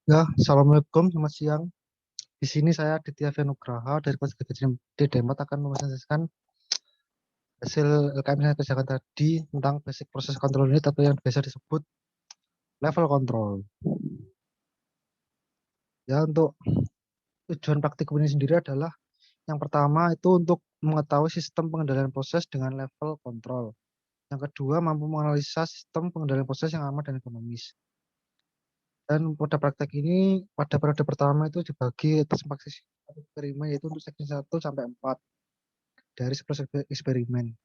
Ya, Assalamualaikum, selamat siang. Di sini saya Ditya Nugraha dari kelas di Demat akan mempresentasikan hasil LKM yang saya kerjakan tadi tentang basic proses control unit atau yang biasa disebut level control. Ya, untuk tujuan praktikum ini sendiri adalah yang pertama itu untuk mengetahui sistem pengendalian proses dengan level control. Yang kedua, mampu menganalisa sistem pengendalian proses yang aman dan ekonomis. Dan pada praktek ini, pada periode pertama itu dibagi atas 4 eksperimen, yaitu untuk seksi 1 sampai 4 dari 11 eksperimen.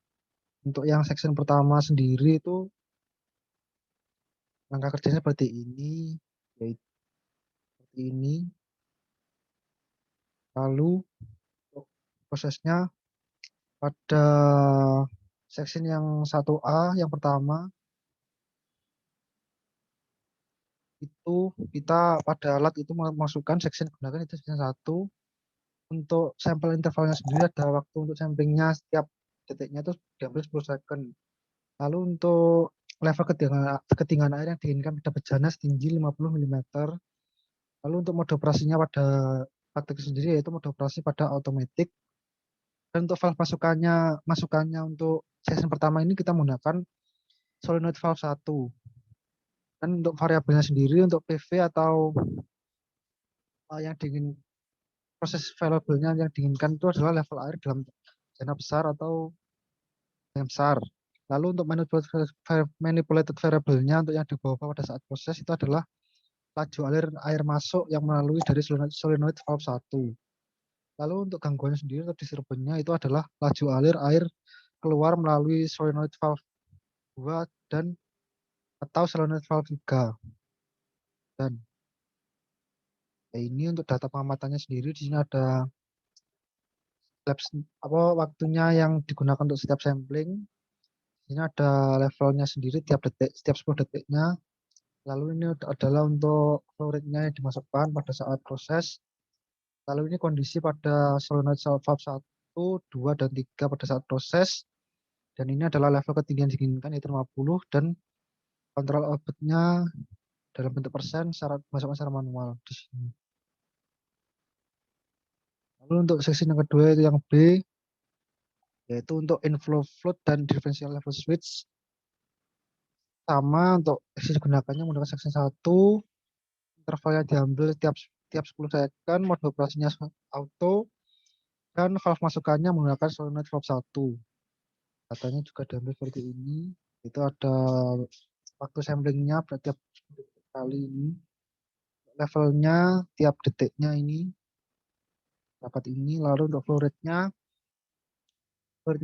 Untuk yang section pertama sendiri itu langkah kerjanya seperti ini, yaitu seperti ini. Lalu untuk prosesnya pada section yang 1A yang pertama itu kita pada alat itu memasukkan section gunakan itu section 1. Untuk sampel intervalnya sendiri ada waktu untuk samplingnya setiap detiknya itu diambil 10 second. Lalu untuk level ketinggian air yang diinginkan pada bejana setinggi 50 mm. Lalu untuk mode operasinya pada praktik sendiri yaitu mode operasi pada automatic. Dan untuk valve masukannya untuk season pertama ini kita menggunakan solenoid valve 1. Dan untuk variabelnya sendiri untuk PV atau yang diingin proses variabelnya yang diinginkan itu adalah level air dalam zona besar atau yang besar. Lalu untuk manipulated variabelnya untuk yang di bawah pada saat proses itu adalah laju alir air masuk yang melalui dari solenoid valve 1. Lalu untuk gangguannya sendiri atau disturbannya itu adalah laju alir air keluar melalui solenoid valve 2 dan atau solenoid valve 3. Dan ini untuk data pengamatannya sendiri di sini ada waktunya yang digunakan untuk setiap sampling. Di sini ada levelnya sendiri tiap detik, setiap 10 detiknya. Lalu ini adalah untuk flow rate-nya yang dimasukkan pada saat proses. Lalu ini kondisi pada solenoid valve 1, 2, dan 3 pada saat proses. Dan ini adalah level ketinggian diinginkan yaitu 50 dan kontrol output-nya dalam bentuk persen masukkan secara manual di sini. Lalu untuk seksi yang kedua itu yang B, yaitu untuk inflow float dan differential level switch. Sama untuk seksi digunakannya menggunakan seksi 1, intervalnya diambil tiap 10 second, mode operasinya auto, dan valve masukannya menggunakan solenoid valve 1. Katanya juga diambil seperti ini. Itu ada waktu samplingnya tiap kali ini. Levelnya tiap detiknya ini dapat ini. Lalu untuk flow rate-nya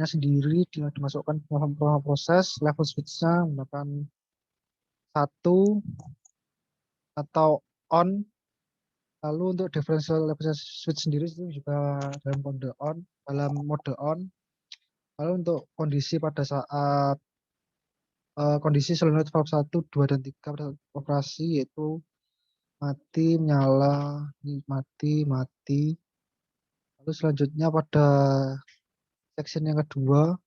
sendiri dimasukkan ke proses level switch-nya menggunakan 1 atau on. Lalu untuk differential level switch sendiri itu juga dalam mode on. Lalu untuk kondisi pada saat kondisi solenoid valve 1, 2, dan 3 pada operasi yaitu mati, menyala, mati, mati. Lalu selanjutnya pada section yang kedua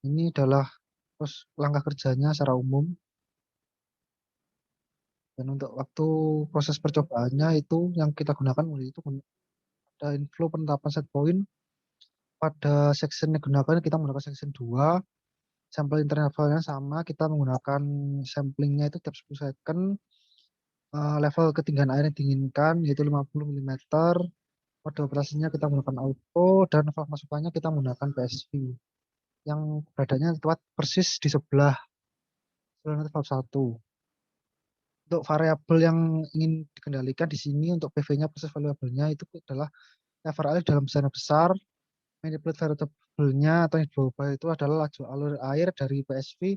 ini adalah langkah kerjanya secara umum. Dan untuk waktu proses percobaannya itu yang kita gunakan itu ada inflow penetapan set point. Pada section yang digunakan kita menggunakan section 2. Sampel intervalnya sama, kita menggunakan samplingnya itu tiap 10 second. Level ketinggian air yang diinginkan yaitu 50 mm. Mode operasinya kita menggunakan auto dan valve masukannya kita menggunakan PSV yang beradanya tepat persis di sebelah solenoid valve 1. Untuk variabel yang ingin dikendalikan di sini untuk PV-nya proses variabelnya itu adalah level air dalam zona besar. Manipulate variabelnya atau yang di bawah itu adalah laju alur air dari PSV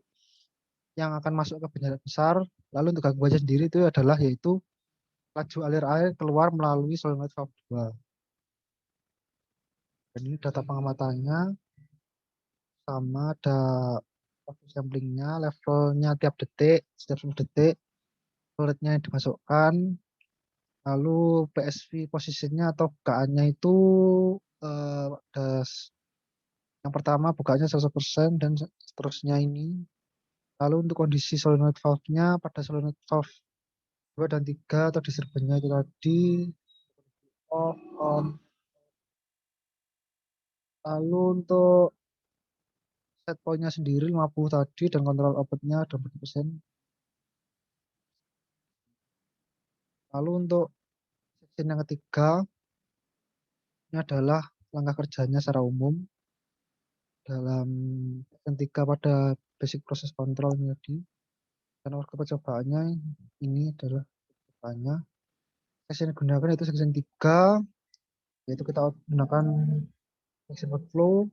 yang akan masuk ke benda besar. Lalu untuk gangguannya sendiri itu adalah yaitu laju alir air keluar melalui solenoid valve 2. Dan ini data pengamatannya sama ada waktu samplingnya, levelnya tiap detik, setiap 10 detik, flow-nya yang dimasukkan, lalu PSV posisinya atau bukaannya itu yang pertama bukaannya 100% dan seterusnya ini. Lalu untuk kondisi solenoid valve-nya pada solenoid valve 2 dan 3 atau disturbannya itu tadi off on. Lalu untuk set point-nya sendiri 50 tadi dan kontrol output-nya 20%. Lalu untuk section yang ketiga ini adalah langkah kerjanya secara umum dalam section 3 pada basic process control ini tadi. Dan waktu percobaannya ini adalah percobaannya. Section yang digunakan itu section 3, yaitu kita gunakan section workflow.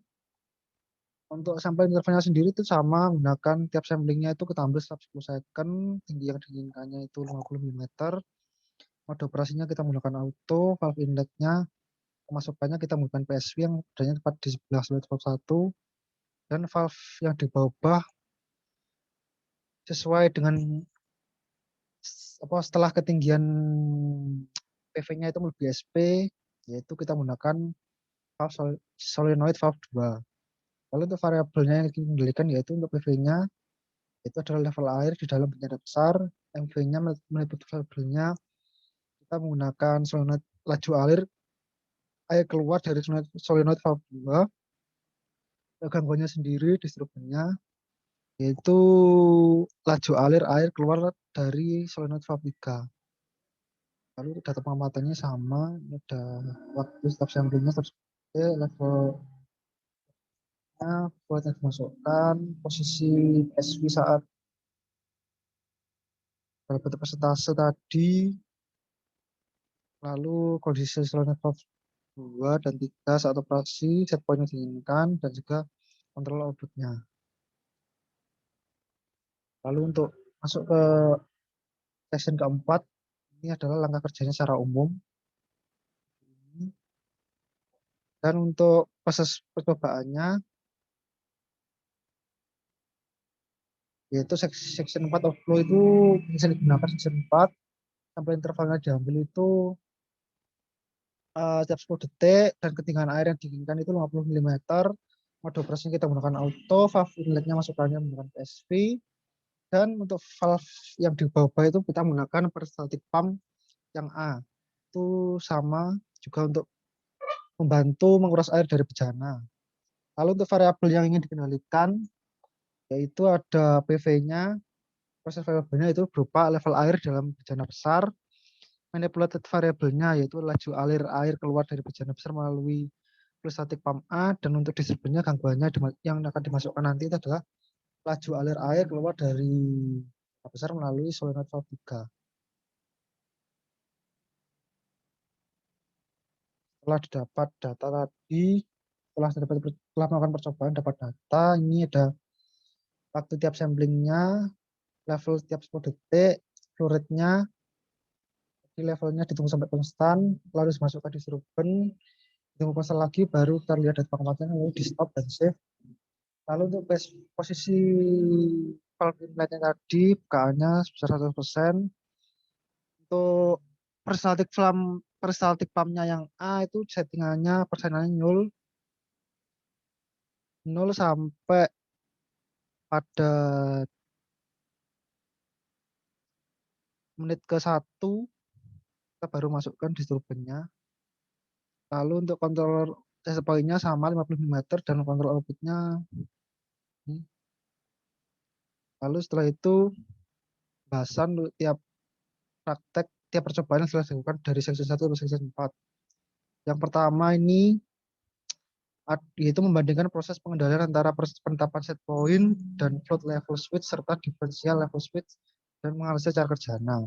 Untuk sampel intervalnya sendiri itu sama, gunakan tiap samplingnya itu kita ambil setiap 10 second, tinggi yang diinginkannya itu 50 mm. Mode operasinya kita menggunakan auto, valve inletnya, pemasukannya kita menggunakan PSV yang adanya tepat di sebelah solenoid valve 1, dan valve yang di bawah sesuai dengan setelah ketinggian PV-nya itu melebihi SP, yaitu kita menggunakan valve solenoid valve 2. Lalu untuk variabelnya yang dikendalikan yaitu untuk PV-nya itu adalah level air di dalam bencana besar, MV-nya meliputi variabelnya kita menggunakan solenoid laju air keluar dari solenoid valve 2. Gangguannya sendiri disturbannya yaitu laju air keluar dari solenoid valve 3. Lalu data pengamatannya sama, ada waktu setiap samplingnya levelnya, buat yang dimasukkan, posisi PSV saat dalam bentuk persentase tadi, lalu kondisi solenoid valve 2 dan 3 saat operasi, set point yang diinginkan, dan juga kontrol outputnya. Lalu untuk masuk ke section keempat, ini adalah langkah kerjanya secara umum. Dan untuk proses percobaannya, yaitu section 4 of flow itu bisa digunakan section 4, sampai intervalnya diambil itu setiap 10 detik, dan ketinggian air yang diinginkan itu 50 mm. Mode operasinya kita menggunakan auto, valve inletnya masukannya menggunakan PSV, dan untuk valve yang di bawah itu kita menggunakan peristaltik pump yang A. Itu sama juga untuk membantu menguras air dari bejana. Lalu untuk variabel yang ingin dikendalikan, yaitu ada PV-nya, proses variabelnya itu berupa level air dalam bejana besar, manipulated variabelnya yaitu laju air keluar dari bejana besar melalui peristaltik pump A, dan untuk disturbannya gangguannya yang akan dimasukkan nanti itu adalah laju air keluar dari besar melalui solenoid valve 3. Setelah didapat data tadi, setelah melakukan percobaan dapat data, ini ada waktu tiap samplingnya, level tiap 10 detik, flow rate-nya, di levelnya ditunggu sampai konstan, lalu dimasukkan di disturban, ditunggu konstan lagi, baru kita lihat data pengamatan, lalu di stop dan save. Lalu untuk posisi valve inletnya tadi, bukaannya sebesar 100%. Untuk peristaltik pumpnya yang A itu settingannya persenannya 0 sampai pada menit ke-1 kita baru masukkan disturbannya. Lalu untuk controller set point-nya sama 50 mm dan kontrol outputnya. Lalu setelah itu bahasan tiap praktek, tiap percobaan yang setelah dilakukan dari section 1 ke section 4. Yang pertama ini yaitu membandingkan proses pengendalian antara proses penetapan set point dan float level switch serta differential level switch dan menganalisis cara kerjanya.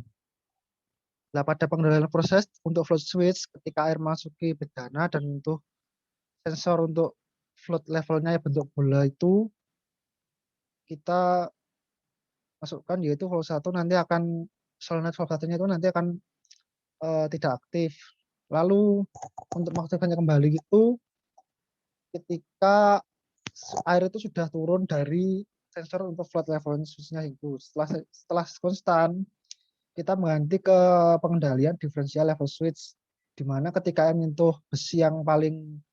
Nah, pada pengendalian proses untuk float switch ketika air masuki bejana dan untuk sensor untuk float levelnya bentuk bola itu kita masukkan yaitu valve 1 nanti akan solenoid valve 1-nya itu nanti akan tidak aktif. Lalu untuk mengaktifkannya kembali itu ketika air itu sudah turun dari sensor untuk float level switch-nya itu. Setelah konstan, kita mengganti ke pengendalian differential level switch, di mana ketika menyentuh besi yang paling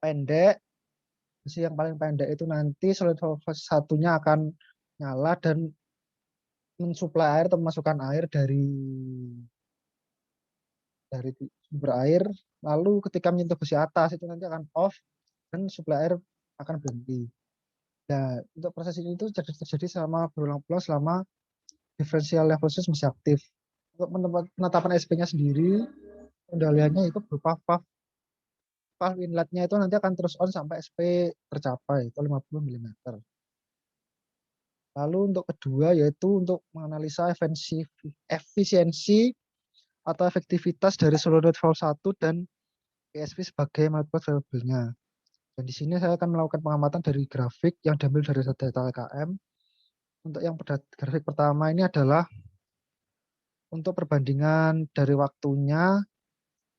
pendek, itu nanti solenoid valve satunya akan nyala dan mensuplai air atau memasukkan air dari sumber air, lalu ketika menyentuh besi atas itu nanti akan off dan suplai air akan berhenti. Nah, untuk proses ini itu terjadi selama berulang-ulang selama differential level switch masih aktif. Untuk penetapan SP-nya sendiri, kendaliannya itu berupa valve inletnya itu nanti akan terus on sampai SP tercapai, itu 50 mm. Lalu untuk kedua yaitu untuk menganalisa efisiensi atau efektivitas dari solenoid valve 1 dan PSV sebagai manipulator variabelnya. Dan di sini saya akan melakukan pengamatan dari grafik yang diambil dari data LKM. Untuk yang grafik pertama ini adalah untuk perbandingan dari waktunya,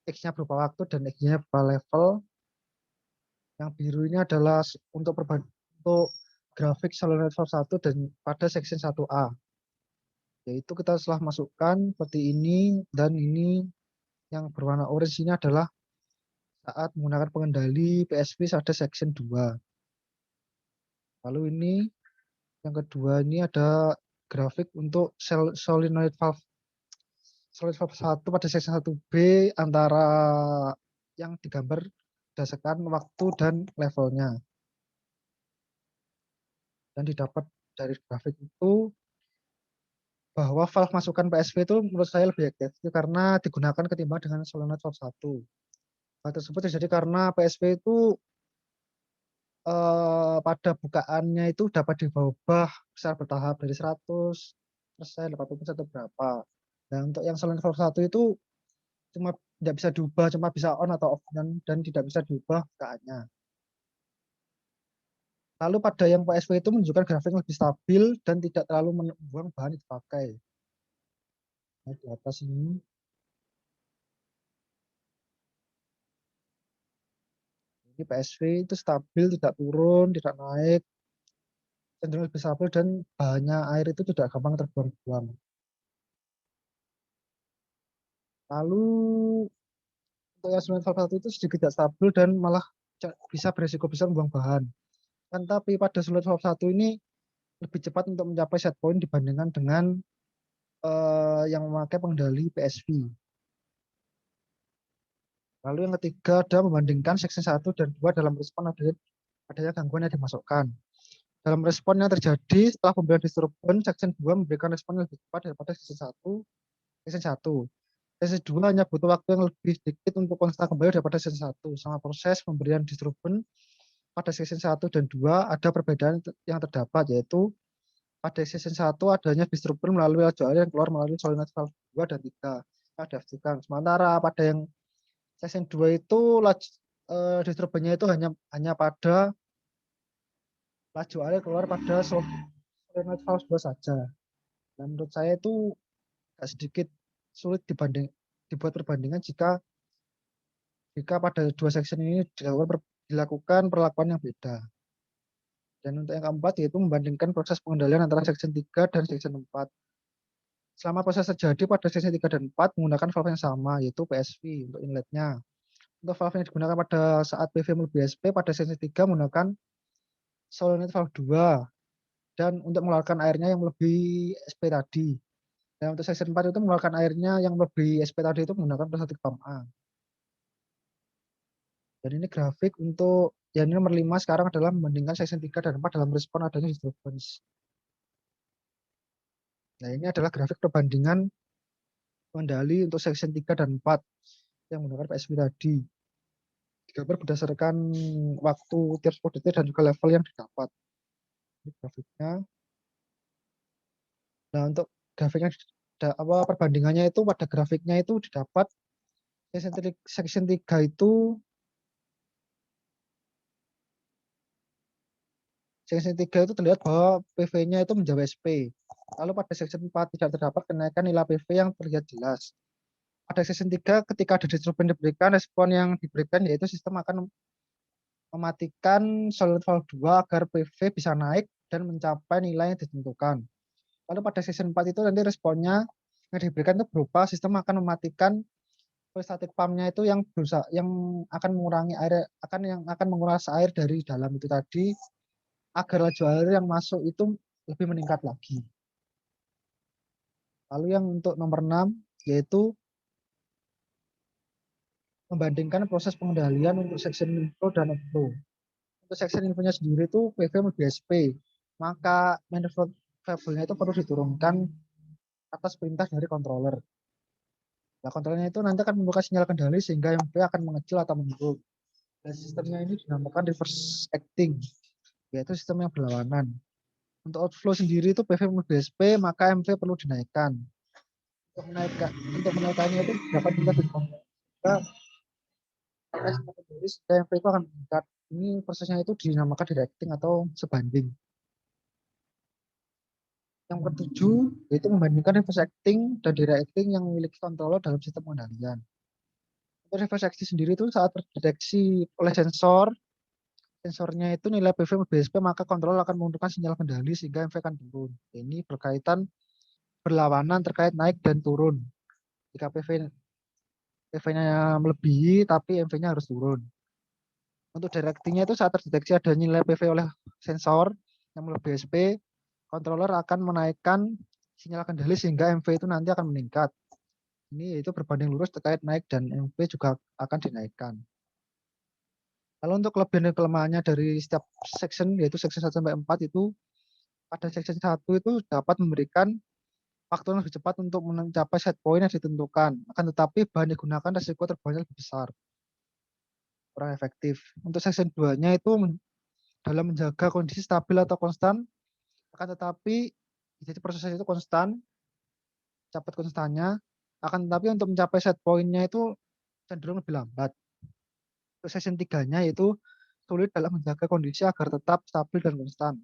X-nya berupa waktu dan X-nya berupa level. Yang biru ini adalah untuk grafik solenoid valve 1 dan pada section 1A. Yaitu kita setelah masukkan seperti ini dan ini yang berwarna orange ini adalah saat menggunakan pengendali PSV pada section 2. Lalu ini yang kedua ini ada grafik untuk solenoid valve 1 pada section 1B antara yang digambar berdasarkan waktu dan levelnya. Dan didapat dari grafik itu bahwa valve masukan PSV itu menurut saya lebih efektif karena digunakan ketimbang dengan solenoid valve 1. Hal tersebut terjadi karena PSV itu pada bukaannya itu dapat diubah secara bertahap dari 100%, 80% atau berapa. Dan untuk yang solenoid valve 1 itu cuma tidak bisa diubah, cuma bisa on atau off dan tidak bisa diubah bukaannya. Lalu pada yang PSV itu menunjukkan grafik yang lebih stabil dan tidak terlalu membuang bahan yang dipakai. Nah, di atas ini PSV itu stabil, tidak turun, tidak naik, cenderung lebih stabil dan bahannya air itu tidak gampang terbuang-buang. Lalu untuk yang solenoid valve 1 itu sedikit tidak stabil dan malah bisa beresiko besar membuang bahan. Kan tapi pada solenoid valve 1 ini lebih cepat untuk mencapai set point dibandingkan dengan yang memakai pengendali PSV. Lalu yang ketiga ada membandingkan section 1 dan 2 dalam respon adanya gangguan yang dimasukkan. Dalam respon yang terjadi setelah pembelian disturbance, section 2 memberikan respon yang lebih cepat daripada section 1. Section 2 hanya butuh waktu yang lebih sedikit untuk konstan kembali daripada section 1. Sama proses pemberian disturbance pada section 1 dan 2 ada perbedaan yang terdapat, yaitu pada section 1 adanya disturbance melalui laju air yang keluar melalui solenoid valve 2 dan 3. Sementara pada yang section 2 itu disturbance-nya itu hanya pada laju air keluar pada solenoid valve 2 saja. Dan menurut saya itu agak sedikit sulit dibuat perbandingan jika pada dua section ini dilakukan perlakuan yang beda. Dan untuk yang keempat yaitu membandingkan proses pengendalian antara section 3 dan section 4. Selama proses terjadi pada section 3 dan 4 menggunakan valve yang sama yaitu PSV untuk inletnya. Untuk valve yang digunakan pada saat PV melebihi SP pada section 3 menggunakan solenoid valve 2 dan untuk mengeluarkan airnya yang melebihi SP tadi. Dan untuk section 4 itu mengeluarkan airnya yang melebihi SP tadi itu menggunakan plastik pump A. Dan ini grafik untuk yang ini nomor 5 sekarang adalah membandingkan section 3 dan 4 dalam respon adanya disturbance. Nah, ini adalah grafik perbandingan pengendali untuk section 3 dan 4 yang menggunakan PSV tadi. Digambar berdasarkan waktu tiap spot detik dan juga level yang didapat. Ini grafiknya. Nah, untuk grafiknya perbandingannya itu pada grafiknya itu didapat section 3 itu section 3 itu terlihat bahwa PV-nya itu menjawab SP. Lalu pada section 4 tidak terdapat kenaikan nilai PV yang terlihat jelas. Pada section 3 ketika ada disturbance diberikan, respon yang diberikan yaitu sistem akan mematikan solenoid valve 2 agar PV bisa naik dan mencapai nilai yang ditentukan. Lalu pada section 4 itu nanti responnya yang diberikan itu berupa sistem akan mematikan static pumpnya itu yang akan mengurangi air yang akan menguras air dari dalam itu tadi agar laju air yang masuk itu lebih meningkat lagi. Lalu yang untuk nomor 6 yaitu membandingkan proses pengendalian untuk section inflow dan outflow. Untuk section infonya sendiri itu PV BSP, maka manifold variable-nya itu perlu diturunkan atas perintah dari controller. Nah, controllernya itu nanti akan membuka sinyal kendali sehingga MV akan mengecil atau menurun. Dan sistemnya ini dinamakan reverse acting, yaitu sistem yang berlawanan. Untuk outflow sendiri itu PV BSP, maka MV perlu dinaikkan. Untuk menaikannya itu dapat kita sehingga MV itu akan meningkat. Ini prosesnya itu dinamakan directing atau sebanding. Yang ketujuh yaitu membandingkan reverse acting dan directing yang memiliki controller dalam sistem pengendalian. Untuk reverse acting sendiri itu saat terdeteksi oleh sensornya itu nilai PV BSP, maka controller akan menentukan sinyal kendali sehingga MV akan turun. Ini berkaitan berlawanan terkait naik dan turun. Jika PV-nya melebihi tapi MV-nya harus turun. Untuk directingnya itu saat terdeteksi ada nilai PV oleh sensor yang melebihi BSP, controller akan menaikkan sinyal kendali sehingga MV itu nanti akan meningkat. Ini yaitu berbanding lurus terkait naik dan MV juga akan dinaikkan. Lalu untuk kelebihan dan kelemahannya dari setiap section, yaitu section 1 sampai 4 itu, pada section 1 itu dapat memberikan waktu yang lebih cepat untuk mencapai set point yang ditentukan. Akan tetapi bahan digunakan resiko terbangnya lebih besar, kurang efektif. Untuk section 2-nya itu dalam menjaga kondisi stabil atau konstan, akan tetapi jadi prosesnya itu konstan, cepat konstannya, akan tetapi untuk mencapai set point-nya itu cenderung lebih lambat. Untuk section 3-nya yaitu sulit dalam menjaga kondisi agar tetap stabil dan konstan.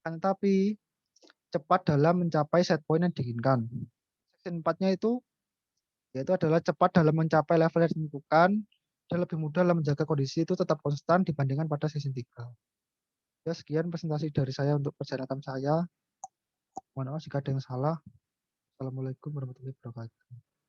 Akan tetapi cepat dalam mencapai set point yang diinginkan. Section 4-nya itu yaitu adalah cepat dalam mencapai level yang ditentukan dan lebih mudah dalam menjaga kondisi itu tetap konstan dibandingkan pada section 3. Ya, sekian presentasi dari saya untuk perjalanan saya. Mohon maaf jika ada yang salah. Assalamualaikum warahmatullahi wabarakatuh.